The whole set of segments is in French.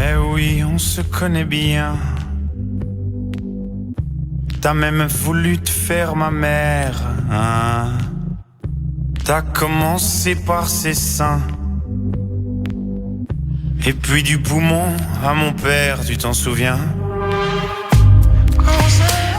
Eh oui, on se connaît bien. T'as même voulu te faire ma mère, hein? T'as commencé par ses seins, et puis du poumon à mon père, tu t'en souviens?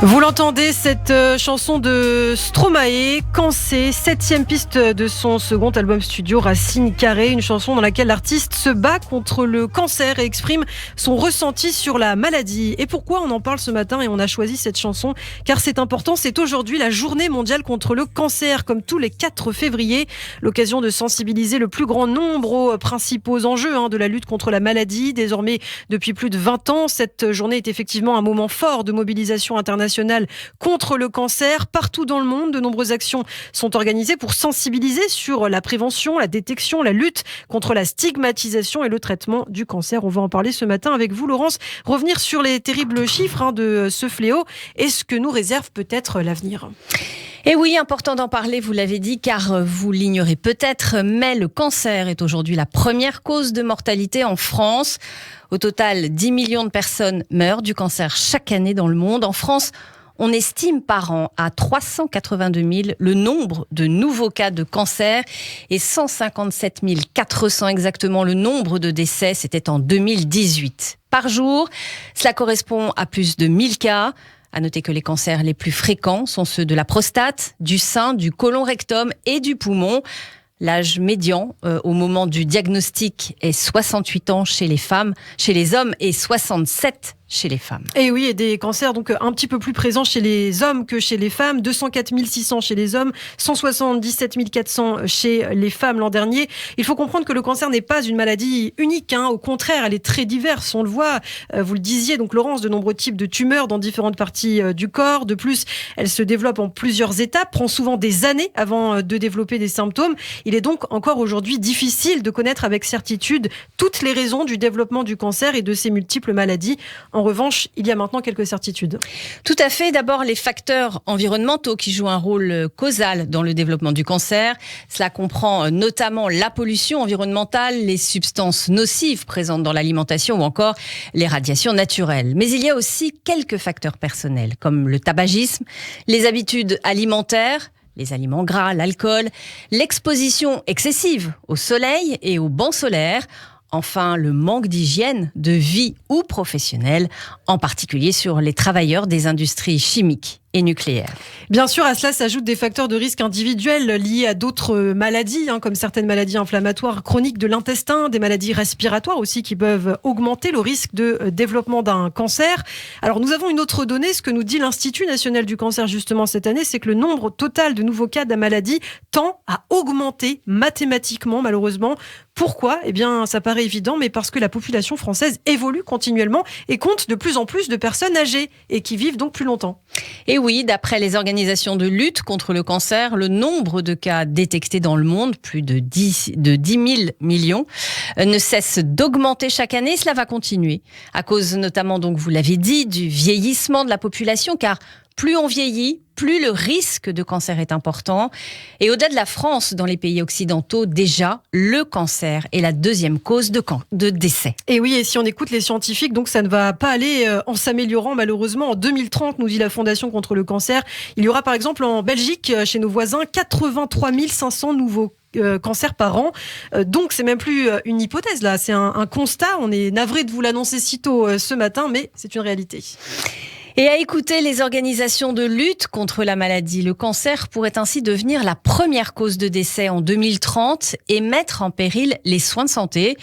Vous l'entendez, cette chanson de Stromae, Cancer, 7e piste de son second album studio Racine Carrée, une chanson dans laquelle l'artiste se bat contre le cancer et exprime son ressenti sur la maladie. Et pourquoi on en parle ce matin et on a choisi cette chanson? Car c'est important, c'est aujourd'hui la journée mondiale contre le cancer, comme tous les 4 février, l'occasion de sensibiliser le plus grand nombre aux principaux enjeux de la lutte contre la maladie. Désormais, depuis plus de 20 ans, cette journée est effectivement un moment fort de mobilisation internationale contre le cancer. Partout dans le monde, de nombreuses actions sont organisées pour sensibiliser sur la prévention, la détection, la lutte contre la stigmatisation et le traitement du cancer. On va en parler ce matin avec vous, Laurence. Revenir sur les terribles chiffres de ce fléau et ce que nous réserve peut-être l'avenir. Et oui, important d'en parler, vous l'avez dit, car vous l'ignorez peut-être, mais le cancer est aujourd'hui la première cause de mortalité en France. Au total, 10 millions de personnes meurent du cancer chaque année dans le monde. En France, on estime par an à 382 000 le nombre de nouveaux cas de cancer et 157 400 exactement le nombre de décès. C'était en 2018. Par jour, cela correspond à plus de 1000 cas. À noter que les cancers les plus fréquents sont ceux de la prostate, du sein, du côlon rectum et du poumon. L'âge médian au moment du diagnostic est 68 ans chez les femmes, chez les hommes et 67 chez les femmes. Et oui, et des cancers donc un petit peu plus présents chez les hommes que chez les femmes. 204 600 chez les hommes, 177 400 chez les femmes l'an dernier. Il faut comprendre que le cancer n'est pas une maladie unique. Au contraire, elle est très diverse. On le voit, vous le disiez, donc Laurence, de nombreux types de tumeurs dans différentes parties du corps. De plus, elle se développe en plusieurs étapes, prend souvent des années avant de développer des symptômes. Il est donc encore aujourd'hui difficile de connaître avec certitude toutes les raisons du développement du cancer et de ses multiples maladies. En revanche, il y a maintenant quelques certitudes. Tout à fait. D'abord, les facteurs environnementaux qui jouent un rôle causal dans le développement du cancer. Cela comprend notamment la pollution environnementale, les substances nocives présentes dans l'alimentation ou encore les radiations naturelles. Mais il y a aussi quelques facteurs personnels, comme le tabagisme, les habitudes alimentaires, les aliments gras, l'alcool, l'exposition excessive au soleil et aux bancs solaires. Enfin, le manque d'hygiène, de vie ou professionnelle, en particulier sur les travailleurs des industries chimiques et nucléaires. Bien sûr, à cela s'ajoutent des facteurs de risque individuels liés à d'autres maladies, comme certaines maladies inflammatoires chroniques de l'intestin, des maladies respiratoires aussi qui peuvent augmenter le risque de développement d'un cancer. Alors nous avons une autre donnée, ce que nous dit l'Institut national du cancer justement cette année, c'est que le nombre total de nouveaux cas de la maladie tend à augmenter mathématiquement malheureusement. Pourquoi ? Eh bien, ça paraît évident, mais parce que la population française évolue continuellement et compte de plus en plus de personnes âgées et qui vivent donc plus longtemps. Et oui, d'après les organisations de lutte contre le cancer, le nombre de cas détectés dans le monde, plus de 10 000 millions, ne cesse d'augmenter chaque année. Cela va continuer, à cause notamment, donc vous l'avez dit, du vieillissement de la population, car plus on vieillit, plus le risque de cancer est important. Et au-delà de la France, dans les pays occidentaux, déjà, le cancer est la deuxième cause de décès. Et oui, et si on écoute les scientifiques, donc ça ne va pas aller en s'améliorant malheureusement. En 2030, nous dit la Fondation contre le cancer, il y aura par exemple en Belgique, chez nos voisins, 83 500 nouveaux cancers par an. Donc c'est même plus une hypothèse là, c'est un constat. On est navré de vous l'annoncer si tôt ce matin, mais c'est une réalité. Et à écouter les organisations de lutte contre la maladie, le cancer pourrait ainsi devenir la première cause de décès en 2030 et mettre en péril les soins de santé.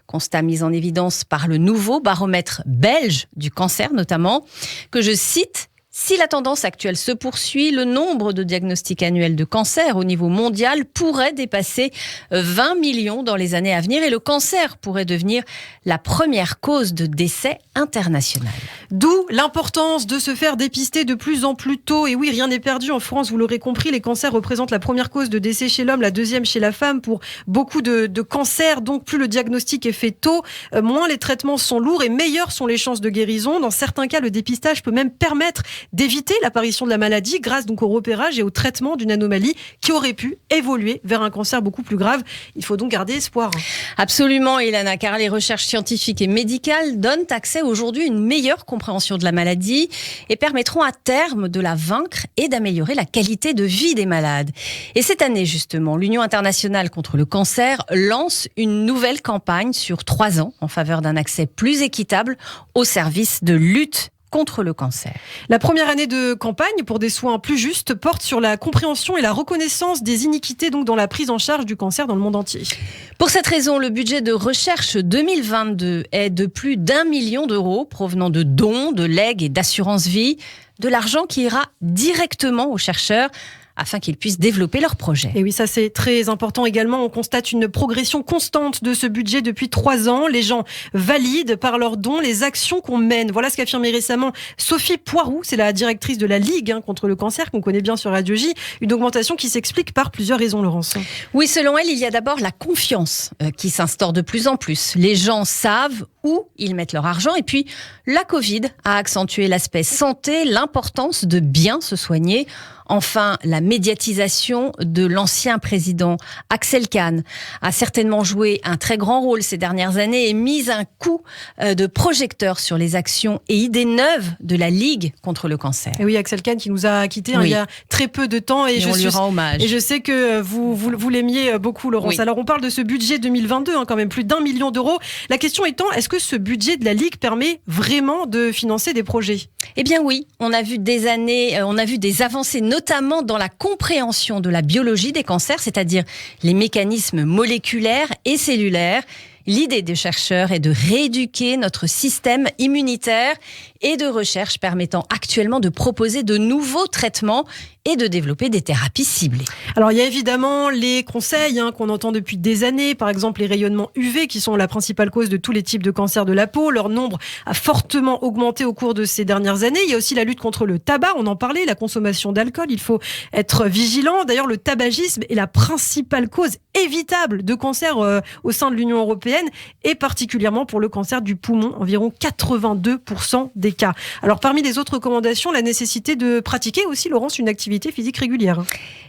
Constat mis en évidence par le nouveau baromètre belge du cancer notamment, que je cite: si la tendance actuelle se poursuit, le nombre de diagnostics annuels de cancer au niveau mondial pourrait dépasser 20 millions dans les années à venir et le cancer pourrait devenir la première cause de décès internationale. D'où l'importance de se faire dépister de plus en plus tôt. Et oui, rien n'est perdu en France, vous l'aurez compris, les cancers représentent la première cause de décès chez l'homme, la deuxième chez la femme pour beaucoup de cancers. Donc plus le diagnostic est fait tôt, moins les traitements sont lourds et meilleures sont les chances de guérison. Dans certains cas, le dépistage peut même permettre d'éviter l'apparition de la maladie grâce donc au repérage et au traitement d'une anomalie qui aurait pu évoluer vers un cancer beaucoup plus grave. Il faut donc garder espoir. Absolument, Ilana, car les recherches scientifiques et médicales donnent accès aujourd'hui à une meilleure compréhension de la maladie et permettront à terme de la vaincre et d'améliorer la qualité de vie des malades. Et cette année, justement, l'Union internationale contre le cancer lance une nouvelle campagne sur 3 ans en faveur d'un accès plus équitable aux services de lutte contre le cancer. La première année de campagne pour des soins plus justes porte sur la compréhension et la reconnaissance des iniquités donc dans la prise en charge du cancer dans le monde entier. Pour cette raison, le budget de recherche 2022 est de plus d'1 million d'euros provenant de dons, de legs et d'assurance vie, de l'argent qui ira directement aux chercheurs afin qu'ils puissent développer leurs projets. Et oui, ça c'est très important également. On constate une progression constante de ce budget depuis 3 ans. Les gens valident par leurs dons les actions qu'on mène. Voilà ce qu'a affirmé récemment Sophie Poiroux, c'est la directrice de la Ligue contre le cancer qu'on connaît bien sur Radio J. Une augmentation qui s'explique par plusieurs raisons, Laurence. Oui, selon elle, il y a d'abord la confiance qui s'instaure de plus en plus. Les gens savent où ils mettent leur argent. Et puis, la Covid a accentué l'aspect santé, l'importance de bien se soigner. Enfin, la médiatisation de l'ancien président Axel Kahn a certainement joué un très grand rôle ces dernières années et mis un coup de projecteur sur les actions et idées neuves de la Ligue contre le cancer. Et oui, Axel Kahn qui nous a quittés il y a très peu de temps. Et on lui rend hommage. Et je sais que vous l'aimiez beaucoup, Laurence. Oui. Alors, on parle de ce budget 2022, quand même, plus d'1 million d'euros. La question étant, est-ce que ce budget de la Ligue permet vraiment de financer des projets ? Eh bien oui, on a vu des avancées, notamment dans la compréhension de la biologie des cancers, c'est-à-dire les mécanismes moléculaires et cellulaires. L'idée des chercheurs est de rééduquer notre système immunitaire et de recherche permettant actuellement de proposer de nouveaux traitements et de développer des thérapies ciblées. Alors il y a évidemment les conseils qu'on entend depuis des années, par exemple les rayonnements UV qui sont la principale cause de tous les types de cancers de la peau. Leur nombre a fortement augmenté au cours de ces dernières années. Il y a aussi la lutte contre le tabac, on en parlait, la consommation d'alcool, il faut être vigilant. D'ailleurs le tabagisme est la principale cause évitable de cancer au sein de l'Union européenne et particulièrement pour le cancer du poumon, environ 82% des cas. Alors parmi les autres recommandations, la nécessité de pratiquer aussi, Laurence, une activité physique régulière.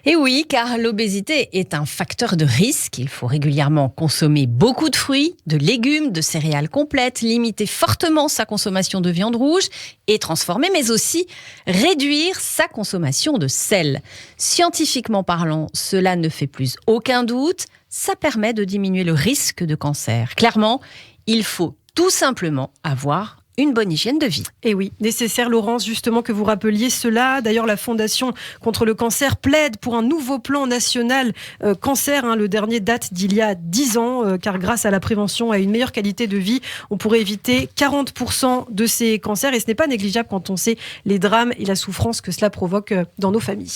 Et oui, car l'obésité est un facteur de risque. Il faut régulièrement consommer beaucoup de fruits, de légumes, de céréales complètes, limiter fortement sa consommation de viande rouge et transformer, mais aussi réduire sa consommation de sel. Scientifiquement parlant, cela ne fait plus aucun doute. Ça permet de diminuer le risque de cancer. Clairement, il faut tout simplement avoir une bonne hygiène de vie. Et oui, nécessaire, Laurence, justement que vous rappeliez cela. D'ailleurs, la Fondation contre le cancer plaide pour un nouveau plan national cancer. Le dernier date d'il y a 10 ans, car grâce à la prévention et à une meilleure qualité de vie, on pourrait éviter 40% de ces cancers. Et ce n'est pas négligeable quand on sait les drames et la souffrance que cela provoque dans nos familles.